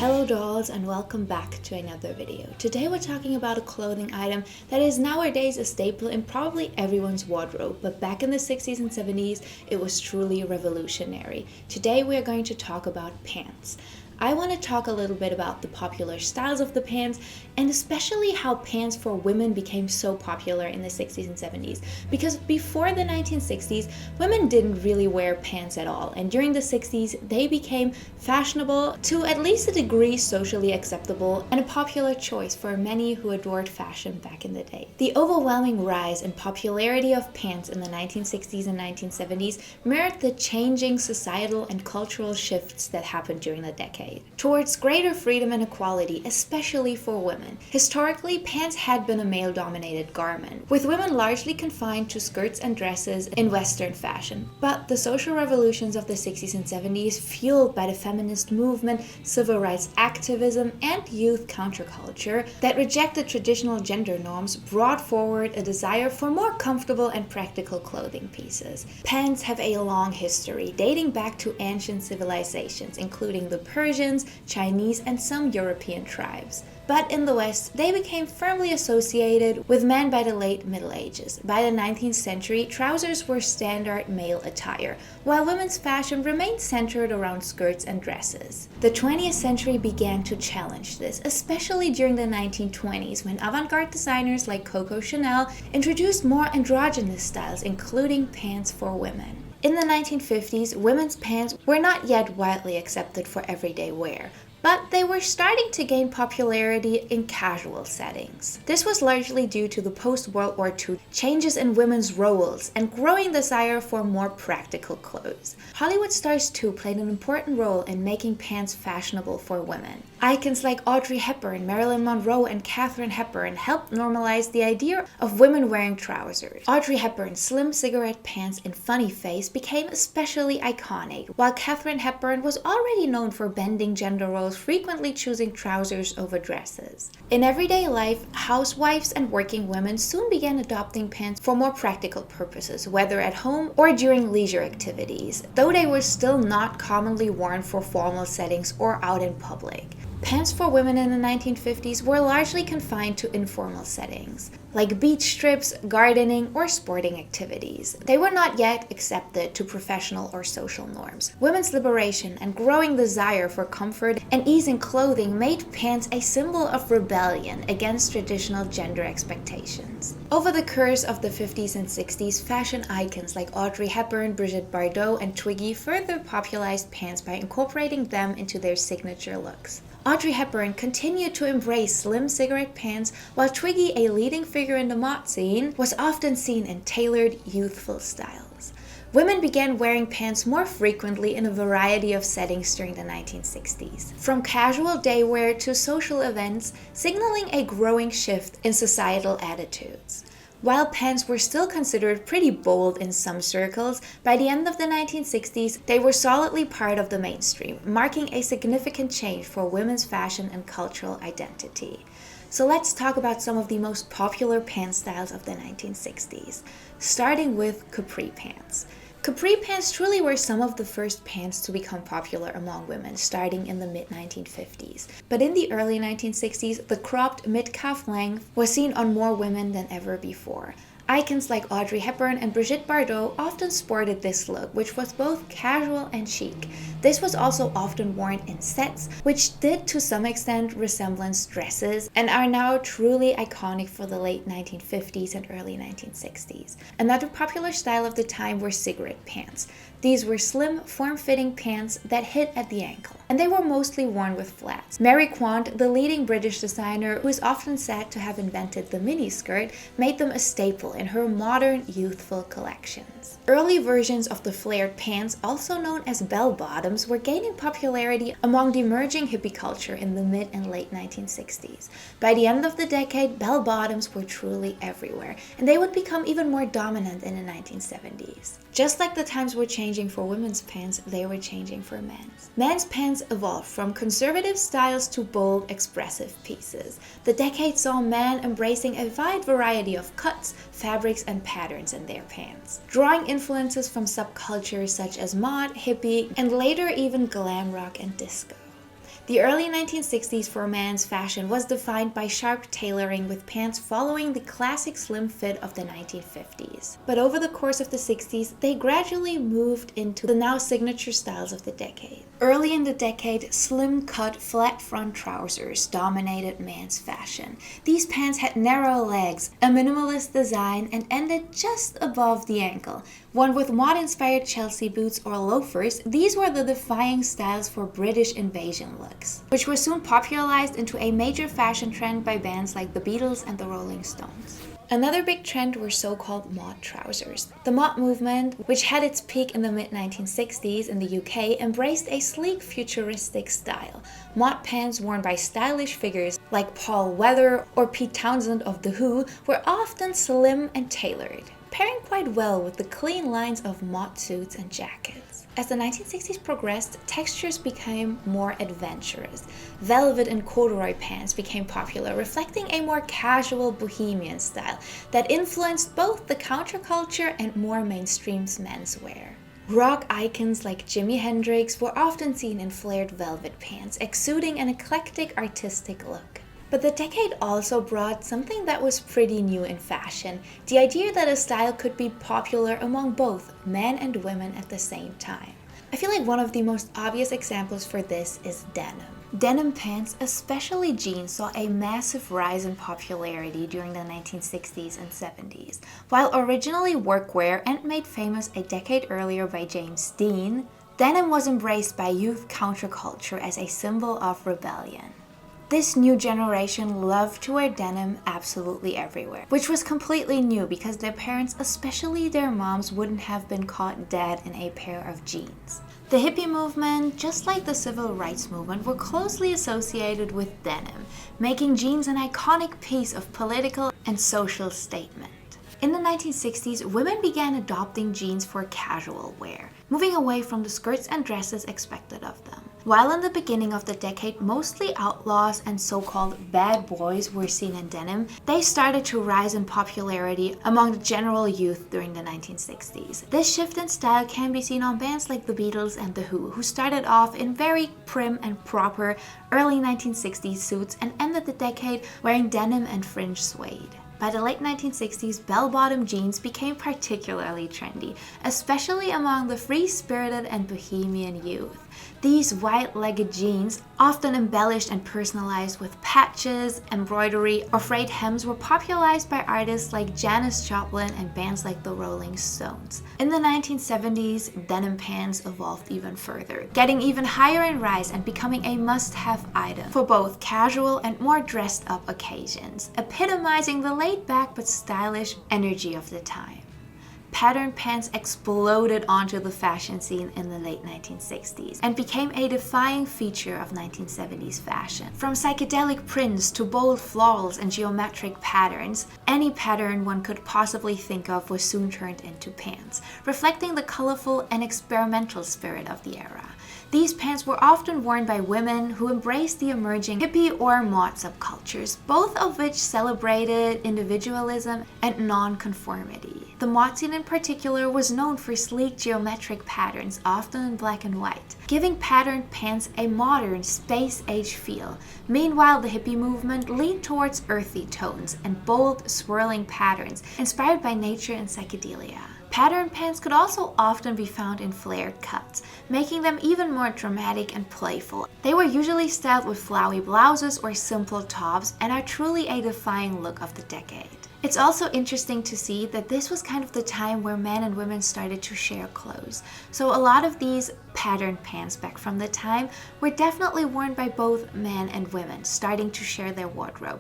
Hello dolls and welcome back to another video. Today we're talking about a clothing item that is nowadays a staple in probably everyone's wardrobe, but back in the 60s and 70s it was truly revolutionary. Today we are going to talk about pants. I want to talk a little bit about the popular styles of the pants and especially how pants for women became so popular in the 60s and 70s. Because before the 1960s, women didn't really wear pants at all, and during the 60s they became fashionable, to at least a degree socially acceptable, and a popular choice for many who adored fashion back in the day. The overwhelming rise in popularity of pants in the 1960s and 1970s mirrored the changing societal and cultural shifts that happened during the decade towards greater freedom and equality, especially for women. Historically, pants had been a male-dominated garment, with women largely confined to skirts and dresses in Western fashion. But the social revolutions of the 60s and 70s, fueled by the feminist movement, civil rights activism, and youth counterculture that rejected traditional gender norms, brought forward a desire for more comfortable and practical clothing pieces. Pants have a long history, dating back to ancient civilizations, including the Persians, Chinese, and some European tribes. But in the West, they became firmly associated with men by the late Middle Ages. By the 19th century, trousers were standard male attire, while women's fashion remained centered around skirts and dresses. The 20th century began to challenge this, especially during the 1920s, when avant-garde designers like Coco Chanel introduced more androgynous styles, including pants for women. In the 1950s, women's pants were not yet widely accepted for everyday wear, but they were starting to gain popularity in casual settings. This was largely due to the post-World War II changes in women's roles and growing desire for more practical clothes. Hollywood stars too played an important role in making pants fashionable for women. Icons like Audrey Hepburn, Marilyn Monroe, and Katharine Hepburn helped normalize the idea of women wearing trousers. Audrey Hepburn's slim cigarette pants and funny face became especially iconic, while Katharine Hepburn was already known for bending gender roles, frequently choosing trousers over dresses. In everyday life, housewives and working women soon began adopting pants for more practical purposes, whether at home or during leisure activities, though they were still not commonly worn for formal settings or out in public. Pants for women in the 1950s were largely confined to informal settings, like beach trips, gardening, or sporting activities. They were not yet accepted to professional or social norms. Women's liberation and growing desire for comfort and ease in clothing made pants a symbol of rebellion against traditional gender expectations. Over the course of the 50s and 60s, fashion icons like Audrey Hepburn, Brigitte Bardot, and Twiggy further popularized pants by incorporating them into their signature looks. Audrey Hepburn continued to embrace slim cigarette pants, while Twiggy, a leading figure in the mod scene, was often seen in tailored, youthful styles. Women began wearing pants more frequently in a variety of settings during the 1960s, from casual day wear to social events, signaling a growing shift in societal attitudes. While pants were still considered pretty bold in some circles, by the end of the 1960s, they were solidly part of the mainstream, marking a significant change for women's fashion and cultural identity. So let's talk about some of the most popular pant styles of the 1960s, starting with capri pants. Capri pants truly were some of the first pants to become popular among women, starting in the mid-1950s. But in the early 1960s, the cropped mid-calf length was seen on more women than ever before. Icons like Audrey Hepburn and Brigitte Bardot often sported this look, which was both casual and chic. This was also often worn in sets, which did to some extent resemblance dresses, and are now truly iconic for the late 1950s and early 1960s. Another popular style of the time were cigarette pants. These were slim, form-fitting pants that hit at the ankle, and they were mostly worn with flats. Mary Quant, the leading British designer who is often said to have invented the miniskirt, made them a staple in her modern, youthful collections. Early versions of the flared pants, also known as bell-bottoms, were gaining popularity among the emerging hippie culture in the mid and late 1960s. By the end of the decade, bell-bottoms were truly everywhere, and they would become even more dominant in the 1970s. Just like the times were changing for women's pants, they were changing for men's. Men's pants evolved from conservative styles to bold, expressive pieces. The decade saw men embracing a wide variety of cuts, fabrics, and patterns in their pants, drawing influences from subcultures such as mod, hippie, and later even glam rock and disco. The early 1960s for men's fashion was defined by sharp tailoring with pants following the classic slim fit of the 1950s. But over the course of the 60s, they gradually moved into the now signature styles of the decade. Early in the decade, slim-cut, flat-front trousers dominated men's fashion. These pants had narrow legs, a minimalist design, and ended just above the ankle. Worn with mod-inspired Chelsea boots or loafers, these were the defying styles for British invasion looks, which were soon popularized into a major fashion trend by bands like the Beatles and the Rolling Stones. Another big trend were so-called mod trousers. The mod movement, which had its peak in the mid-1960s in the UK, embraced a sleek, futuristic style. Mod pants worn by stylish figures like Paul Weather or Pete Townsend of The Who were often slim and tailored, pairing quite well with the clean lines of mod suits and jackets. As the 1960s progressed, textures became more adventurous. Velvet and corduroy pants became popular, reflecting a more casual bohemian style that influenced both the counterculture and more mainstream menswear. Rock icons like Jimi Hendrix were often seen in flared velvet pants, exuding an eclectic artistic look. But the decade also brought something that was pretty new in fashion, the idea that a style could be popular among both men and women at the same time. I feel like one of the most obvious examples for this is denim. Denim pants, especially jeans, saw a massive rise in popularity during the 1960s and 70s. While originally workwear and made famous a decade earlier by James Dean, denim was embraced by youth counterculture as a symbol of rebellion. This new generation loved to wear denim absolutely everywhere, which was completely new because their parents, especially their moms, wouldn't have been caught dead in a pair of jeans. The hippie movement, just like the civil rights movement, were closely associated with denim, making jeans an iconic piece of political and social statement. In the 1960s, women began adopting jeans for casual wear, moving away from the skirts and dresses expected of them. While in the beginning of the decade, mostly outlaws and so-called bad boys were seen in denim, they started to rise in popularity among the general youth during the 1960s. This shift in style can be seen on bands like the Beatles and The Who started off in very prim and proper early 1960s suits and ended the decade wearing denim and fringe suede. By the late 1960s, bell-bottom jeans became particularly trendy, especially among the free-spirited and bohemian youth. These wide-legged jeans, often embellished and personalized with patches, embroidery, or frayed hems, were popularized by artists like Janis Joplin and bands like the Rolling Stones. In the 1970s, denim pants evolved even further, getting even higher in rise and becoming a must-have item for both casual and more dressed-up occasions, epitomizing the laid-back but stylish energy of the time. Patterned pants exploded onto the fashion scene in the late 1960s and became a defining feature of 1970s fashion. From psychedelic prints to bold florals and geometric patterns, any pattern one could possibly think of was soon turned into pants, reflecting the colorful and experimental spirit of the era. These pants were often worn by women who embraced the emerging hippie or mod subcultures, both of which celebrated individualism and non-conformity. The mod scene in particular was known for sleek geometric patterns, often in black and white, giving patterned pants a modern, space-age feel. Meanwhile, the hippie movement leaned towards earthy tones and bold, swirling patterns inspired by nature and psychedelia. Patterned pants could also often be found in flared cuts, making them even more dramatic and playful. They were usually styled with flowy blouses or simple tops and are truly a defining look of the decade. It's also interesting to see that this was kind of the time where men and women started to share clothes. So a lot of these patterned pants back from the time were definitely worn by both men and women, starting to share their wardrobe.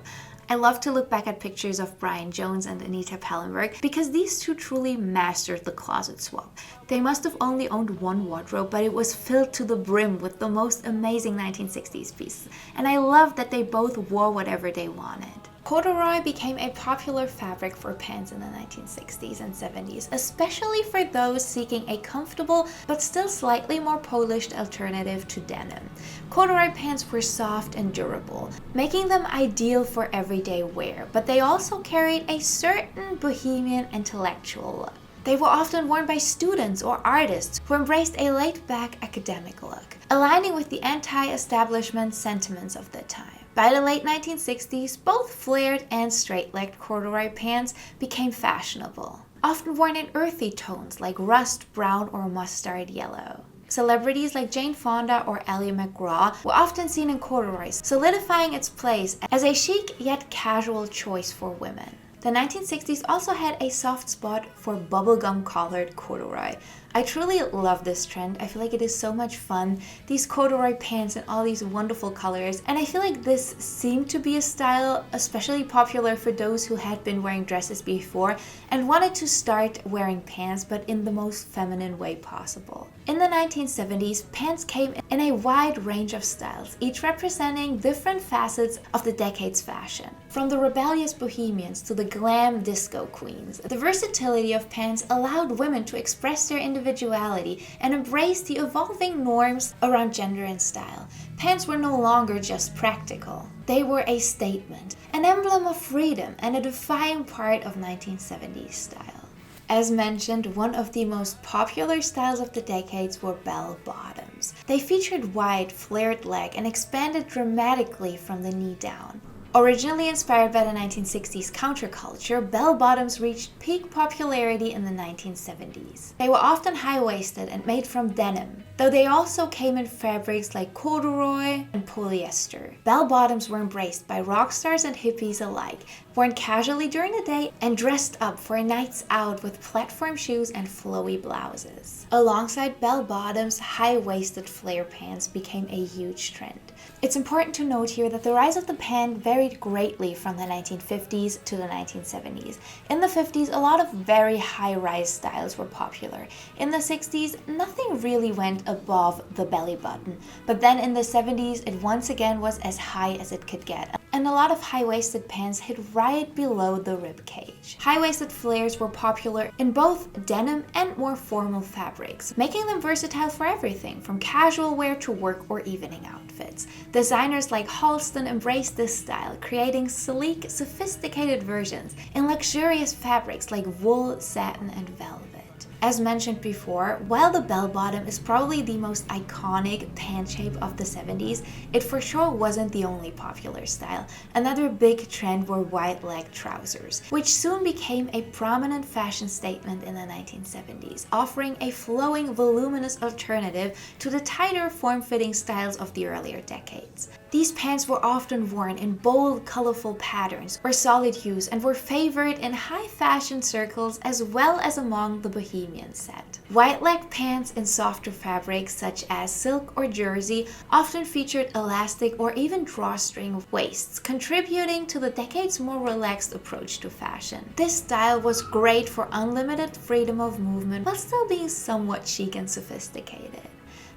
I love to look back at pictures of Brian Jones and Anita Pallenberg because these two truly mastered the closet swap. They must have only owned one wardrobe, but it was filled to the brim with the most amazing 1960s pieces. And I love that they both wore whatever they wanted. Corduroy became a popular fabric for pants in the 1960s and 70s, especially for those seeking a comfortable but still slightly more polished alternative to denim. Corduroy pants were soft and durable, making them ideal for everyday wear, but they also carried a certain bohemian intellectual look. They were often worn by students or artists who embraced a laid-back academic look, aligning with the anti-establishment sentiments of the time. By the late 1960s, both flared and straight-legged corduroy pants became fashionable, often worn in earthy tones like rust brown or mustard yellow. Celebrities like Jane Fonda or Ally McGraw were often seen in corduroys, solidifying its place as a chic yet casual choice for women. The 1960s also had a soft spot for bubblegum-collared corduroy. I truly love this trend. I feel like it is so much fun. These corduroy pants in all these wonderful colors. And I feel like this seemed to be a style especially popular for those who had been wearing dresses before and wanted to start wearing pants, but in the most feminine way possible. In the 1970s, pants came in a wide range of styles, each representing different facets of the decade's fashion. From the rebellious bohemians to the glam disco queens, the versatility of pants allowed women to express their individuality and embrace the evolving norms around gender and style. Pants were no longer just practical. They were a statement, an emblem of freedom, and a defining part of 1970s style. As mentioned, one of the most popular styles of the decades were bell bottoms. They featured wide, flared leg and expanded dramatically from the knee down. Originally inspired by the 1960s counterculture, bell-bottoms reached peak popularity in the 1970s. They were often high-waisted and made from denim, though they also came in fabrics like corduroy and polyester. Bell-bottoms were embraced by rock stars and hippies alike, worn casually during the day and dressed up for nights out with platform shoes and flowy blouses. Alongside bell-bottoms, high-waisted flare pants became a huge trend. It's important to note here that the rise of the pant varied greatly from the 1950s to the 1970s. In the 50s, a lot of very high-rise styles were popular. In the 60s, nothing really went above the belly button, but then in the 70s, it once again was as high as it could get. And a lot of high-waisted pants hit right below the rib cage. High-waisted flares were popular in both denim and more formal fabrics, making them versatile for everything from casual wear to work or evening outfits. Designers like Halston embraced this style, creating sleek, sophisticated versions in luxurious fabrics like wool, satin, and velvet. As mentioned before, while the bell-bottom is probably the most iconic pant shape of the 70s, it for sure wasn't the only popular style. Another big trend were wide-leg trousers, which soon became a prominent fashion statement in the 1970s, offering a flowing, voluminous alternative to the tighter, form-fitting styles of the earlier decades. These pants were often worn in bold, colorful patterns or solid hues and were favored in high fashion circles as well as among the bohemian set. Wide-leg pants in softer fabrics such as silk or jersey often featured elastic or even drawstring waists, contributing to the decade's more relaxed approach to fashion. This style was great for unlimited freedom of movement while still being somewhat chic and sophisticated.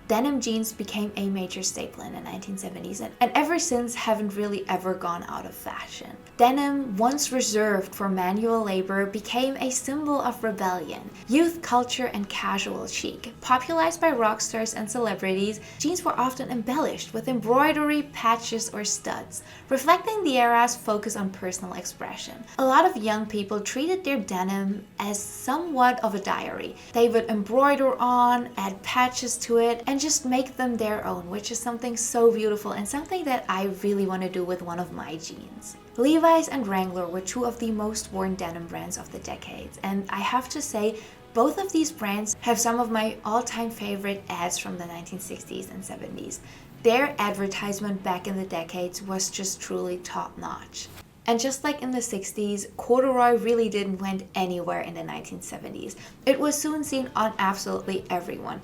Denim jeans became a major staple in the 1970s and ever since haven't really ever gone out of fashion. Denim, once reserved for manual labor, became a symbol of rebellion, youth culture, and casual chic. Popularized by rock stars and celebrities, jeans were often embellished with embroidery, patches, or studs, reflecting the era's focus on personal expression. A lot of young people treated their denim as somewhat of a diary. They would embroider on, add patches to it, and just make them their own, which is something so beautiful and something that I really want to do with one of my jeans. Levi's and Wrangler were two of the most worn denim brands of the decades, and I have to say, both of these brands have some of my all-time favorite ads from the 1960s and 70s. Their advertisement back in the decades was just truly top-notch. And just like in the 60s, corduroy really didn't went anywhere in the 1970s. It was soon seen on absolutely everyone.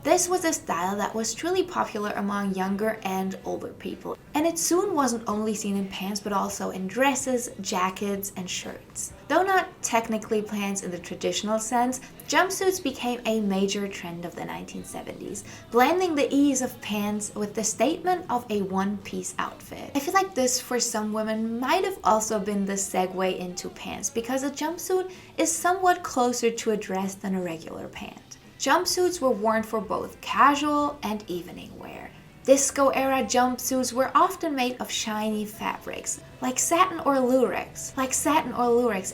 This was a style that was truly popular among younger and older people, and it soon wasn't only seen in pants but also in dresses, jackets, and shirts. Though not technically pants in the traditional sense, jumpsuits became a major trend of the 1970s, blending the ease of pants with the statement of a one-piece outfit. I feel like this for some women might have also been the segue into pants, because a jumpsuit is somewhat closer to a dress than a regular pant. Jumpsuits were worn for both casual and evening wear. Disco-era jumpsuits were often made of shiny fabrics, like satin or lurex,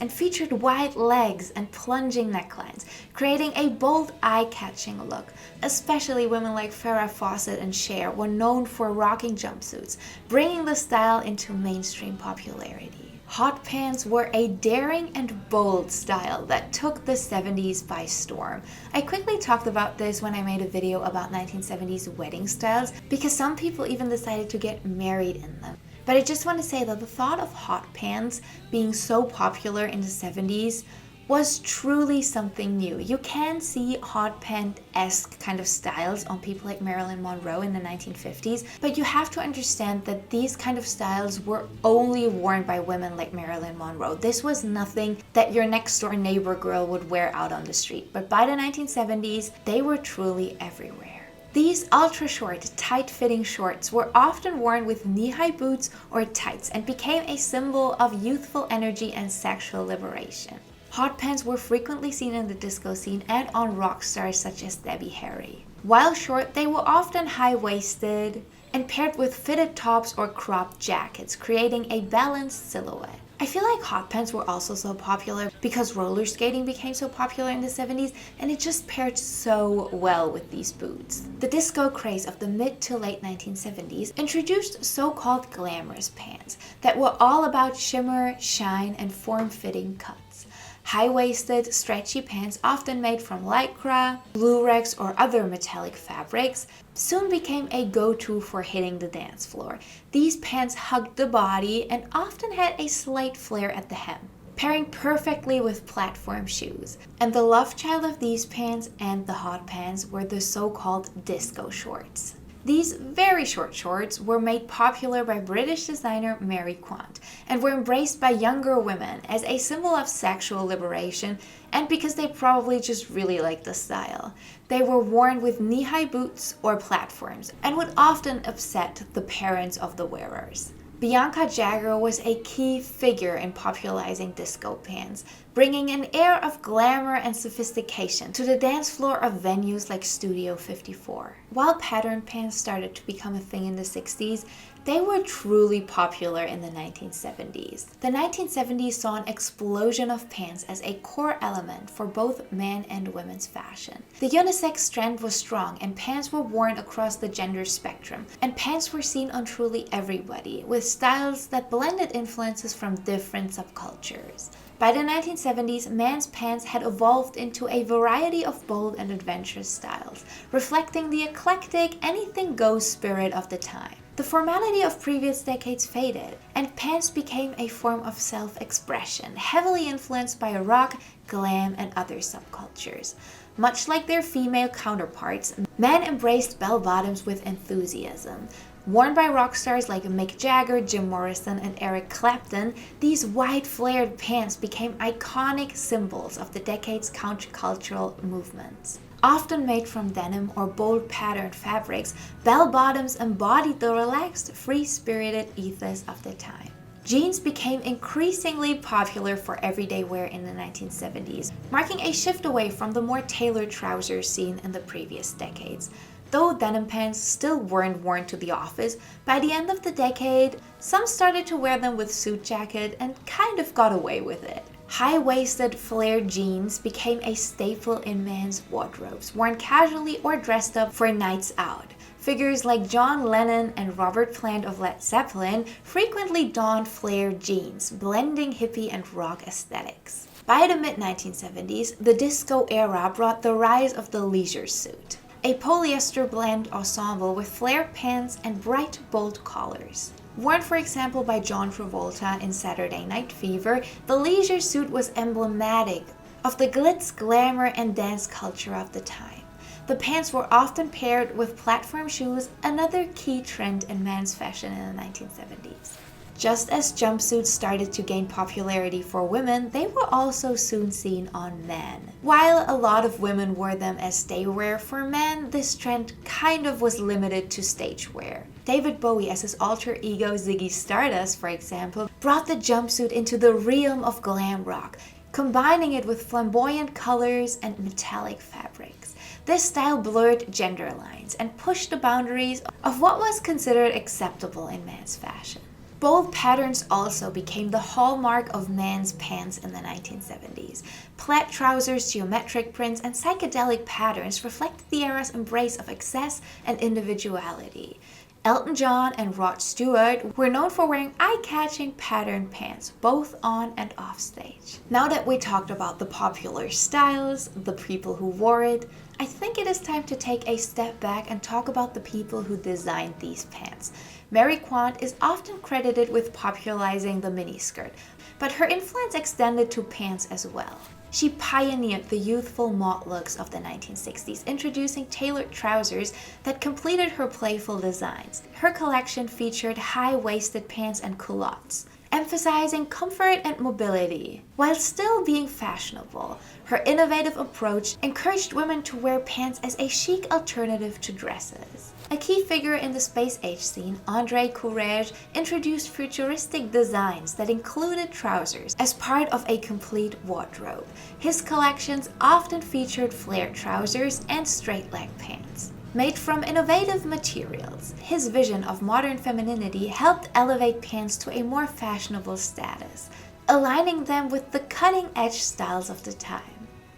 and featured wide legs and plunging necklines, creating a bold, eye-catching look. Especially women like Farrah Fawcett and Cher were known for rocking jumpsuits, bringing the style into mainstream popularity. Hot pants were a daring and bold style that took the 70s by storm. I quickly talked about this when I made a video about 1970s wedding styles because some people even decided to get married in them. But I just want to say that the thought of hot pants being so popular in the 70s was truly something new. You can see hot pant-esque kind of styles on people like Marilyn Monroe in the 1950s, but you have to understand that these kind of styles were only worn by women like Marilyn Monroe. This was nothing that your next door neighbor girl would wear out on the street, but by the 1970s, they were truly everywhere. These ultra-short, tight-fitting shorts were often worn with knee-high boots or tights and became a symbol of youthful energy and sexual liberation. Hot pants were frequently seen in the disco scene and on rock stars such as Debbie Harry. While short, they were often high-waisted and paired with fitted tops or cropped jackets, creating a balanced silhouette. I feel like hot pants were also so popular because roller skating became so popular in the 70s, and it just paired so well with these boots. The disco craze of the mid to late 1970s introduced so-called glamorous pants that were all about shimmer, shine, and form-fitting cuts. High-waisted, stretchy pants, often made from lycra, lurex, or other metallic fabrics, soon became a go-to for hitting the dance floor. These pants hugged the body and often had a slight flare at the hem, pairing perfectly with platform shoes. And the love child of these pants and the hot pants were the so-called disco shorts. These very short shorts were made popular by British designer Mary Quant and were embraced by younger women as a symbol of sexual liberation and because they probably just really liked the style. They were worn with knee-high boots or platforms and would often upset the parents of the wearers. Bianca Jagger was a key figure in popularizing disco pants, bringing an air of glamour and sophistication to the dance floor of venues like Studio 54. While pattern pants started to become a thing in the 60s, they were truly popular in the 1970s. The 1970s saw an explosion of pants as a core element for both men and women's fashion. The unisex trend was strong and pants were worn across the gender spectrum, and pants were seen on truly everybody, with styles that blended influences from different subcultures. By the 1970s, men's pants had evolved into a variety of bold and adventurous styles, reflecting the eclectic, anything-goes spirit of the time. The formality of previous decades faded, and pants became a form of self-expression, heavily influenced by rock, glam, and other subcultures. Much like their female counterparts, men embraced bell-bottoms with enthusiasm. Worn by rock stars like Mick Jagger, Jim Morrison, and Eric Clapton, these wide flared pants became iconic symbols of the decade's countercultural movements. Often made from denim or bold patterned fabrics, bell-bottoms embodied the relaxed, free-spirited ethos of the time. Jeans became increasingly popular for everyday wear in the 1970s, marking a shift away from the more tailored trousers seen in the previous decades. Though denim pants still weren't worn to the office, by the end of the decade, some started to wear them with suit jacket and kind of got away with it. High-waisted flared jeans became a staple in men's wardrobes, worn casually or dressed up for nights out. Figures like John Lennon and Robert Plant of Led Zeppelin frequently donned flared jeans, blending hippie and rock aesthetics. By the mid-1970s, the disco era brought the rise of the leisure suit, a polyester blend ensemble with flared pants and bright, bold collars. Worn, for example, by John Travolta in Saturday Night Fever, the leisure suit was emblematic of the glitz, glamour, and dance culture of the time. The pants were often paired with platform shoes, another key trend in men's fashion in the 1970s. Just as jumpsuits started to gain popularity for women, they were also soon seen on men. While a lot of women wore them as daywear, for men, this trend kind of was limited to stage wear. David Bowie, as his alter ego Ziggy Stardust, for example, brought the jumpsuit into the realm of glam rock, combining it with flamboyant colors and metallic fabrics. This style blurred gender lines and pushed the boundaries of what was considered acceptable in men's fashion. Bold patterns also became the hallmark of men's pants in the 1970s. Plaid trousers, geometric prints, and psychedelic patterns reflected the era's embrace of excess and individuality. Elton John and Rod Stewart were known for wearing eye-catching patterned pants, both on and off stage. Now that we talked about the popular styles, the people who wore it, I think it is time to take a step back and talk about the people who designed these pants. Mary Quant is often credited with popularizing the miniskirt, but her influence extended to pants as well. She pioneered the youthful mod looks of the 1960s, introducing tailored trousers that completed her playful designs. Her collection featured high-waisted pants and culottes, emphasizing comfort and mobility, while still being fashionable. Her innovative approach encouraged women to wear pants as a chic alternative to dresses. A key figure in the space age scene, André Courrèges, introduced futuristic designs that included trousers as part of a complete wardrobe. His collections often featured flared trousers and straight-leg pants. Made from innovative materials, his vision of modern femininity helped elevate pants to a more fashionable status, aligning them with the cutting-edge styles of the time.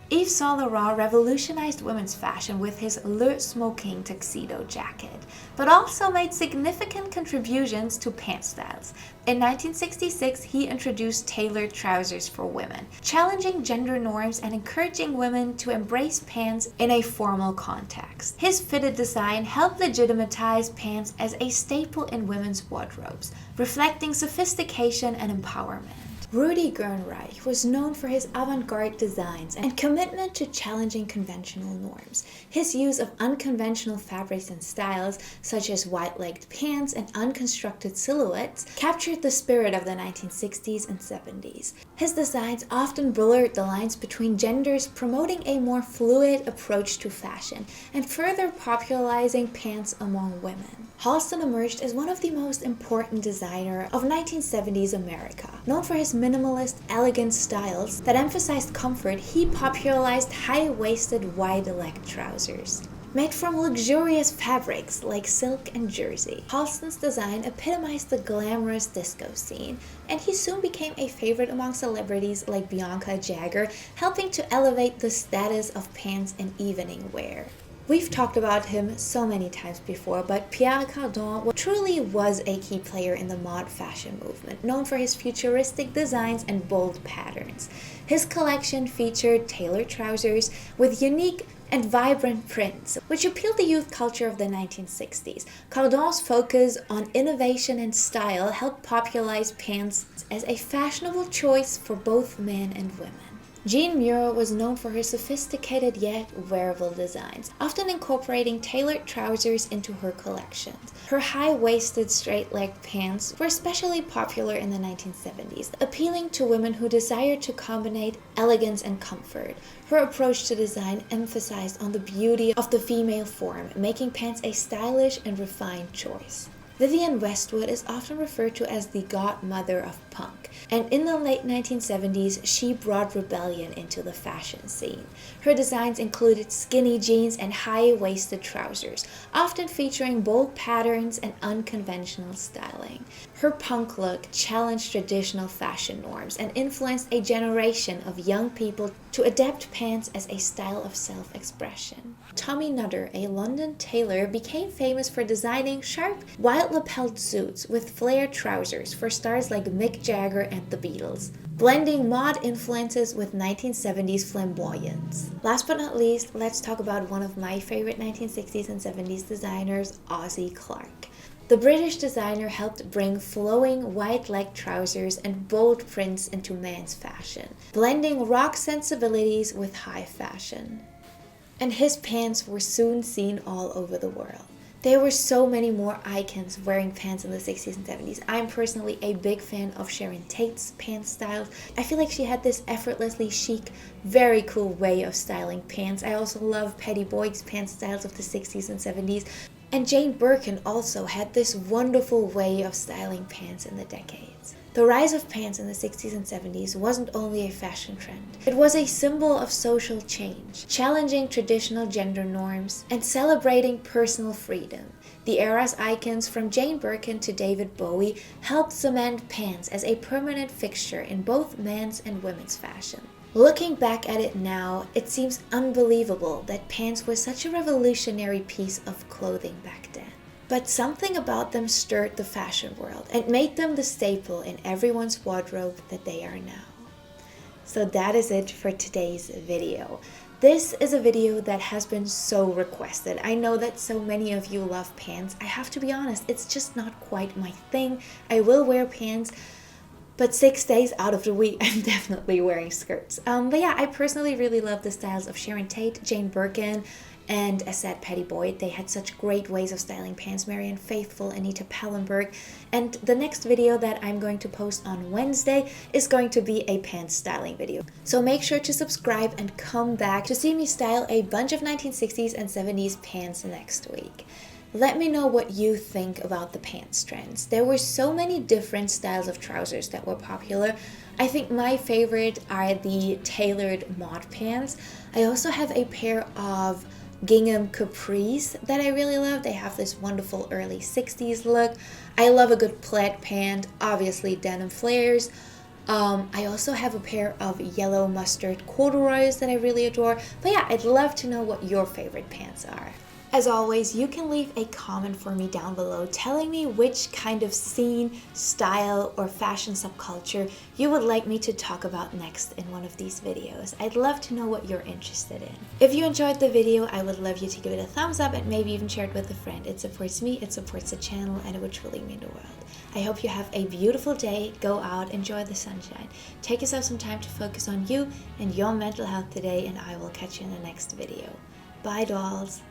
Yves Saint Laurent revolutionized women's fashion with his Le Smoking tuxedo jacket, but also made significant contributions to pant styles. In 1966, he introduced tailored trousers for women, challenging gender norms and encouraging women to embrace pants in a formal context. His fitted design helped legitimize pants as a staple in women's wardrobes, reflecting sophistication and empowerment. Rudi Gernreich was known for his avant-garde designs and commitment to challenging conventional norms. His use of unconventional fabrics and styles, such as wide-legged pants and unconstructed silhouettes, captured the spirit of the 1960s and 70s. His designs often blurred the lines between genders, promoting a more fluid approach to fashion and further popularizing pants among women. Halston emerged as one of the most important designers of 1970s America. Known for his minimalist, elegant styles that emphasized comfort, he popularized high-waisted, wide-leg trousers. Made from luxurious fabrics like silk and jersey, Halston's design epitomized the glamorous disco scene, and he soon became a favorite among celebrities like Bianca Jagger, helping to elevate the status of pants in evening wear. We've talked about him so many times before, but Pierre Cardin truly was a key player in the mod fashion movement, known for his futuristic designs and bold patterns. His collection featured tailored trousers with unique and vibrant prints, which appealed to youth culture of the 1960s. Cardin's focus on innovation and style helped popularize pants as a fashionable choice for both men and women. Jean Muir was known for her sophisticated yet wearable designs, often incorporating tailored trousers into her collections. Her high-waisted straight-leg pants were especially popular in the 1970s, appealing to women who desired to combine elegance and comfort. Her approach to design emphasized on the beauty of the female form, making pants a stylish and refined choice. Vivienne Westwood is often referred to as the godmother of punk, and in the late 1970s, she brought rebellion into the fashion scene. Her designs included skinny jeans and high-waisted trousers, often featuring bold patterns and unconventional styling. Her punk look challenged traditional fashion norms and influenced a generation of young people to adapt pants as a style of self-expression. Tommy Nutter, a London tailor, became famous for designing sharp, wide-lapelled suits with flared trousers for stars like Mick Jagger and the Beatles, blending mod influences with 1970s flamboyance. Last but not least, let's talk about one of my favorite 1960s and 70s designers, Ozzie Clark. The British designer helped bring flowing wide-leg trousers and bold prints into men's fashion, blending rock sensibilities with high fashion. And his pants were soon seen all over the world. There were so many more icons wearing pants in the 60s and 70s. I'm personally a big fan of Sharon Tate's pants styles. I feel like she had this effortlessly chic, very cool way of styling pants. I also love Patty Boyd's pants styles of the 60s and 70s. And Jane Birkin also had this wonderful way of styling pants in the decades. The rise of pants in the 60s and 70s wasn't only a fashion trend. It was a symbol of social change, challenging traditional gender norms and celebrating personal freedom. The era's icons from Jane Birkin to David Bowie helped cement pants as a permanent fixture in both men's and women's fashion. Looking back at it now, it seems unbelievable that pants were such a revolutionary piece of clothing back then. But something about them stirred the fashion world and made them the staple in everyone's wardrobe that they are now. So that is it for today's video. This is a video that has been so requested. I know that so many of you love pants. I have to be honest, it's just not quite my thing. I will wear pants, but 6 days out of the week, I'm definitely wearing skirts. But yeah, I personally really love the styles of Sharon Tate, Jane Birkin, and as said, Patty Boyd. They had such great ways of styling pants. Marianne Faithfull, Anita Pallenberg. And the next video that I'm going to post on Wednesday is going to be a pants styling video. So make sure to subscribe and come back to see me style a bunch of 1960s and 70s pants next week. Let me know what you think about the pants trends. There were so many different styles of trousers that were popular. I think my favorite are the tailored mod pants. I also have a pair of gingham capris that I really love. They have this wonderful early 60s look. I love a good plaid pant, obviously denim flares. I also have a pair of yellow mustard corduroys that I really adore. But yeah, I'd love to know what your favorite pants are. As always, you can leave a comment for me down below telling me which kind of scene, style, or fashion subculture you would like me to talk about next in one of these videos. I'd love to know what you're interested in. If you enjoyed the video, I would love you to give it a thumbs up and maybe even share it with a friend. It supports me, it supports the channel, and it would truly mean the world. I hope you have a beautiful day. Go out, enjoy the sunshine. Take yourself some time to focus on you and your mental health today, and I will catch you in the next video. Bye, dolls.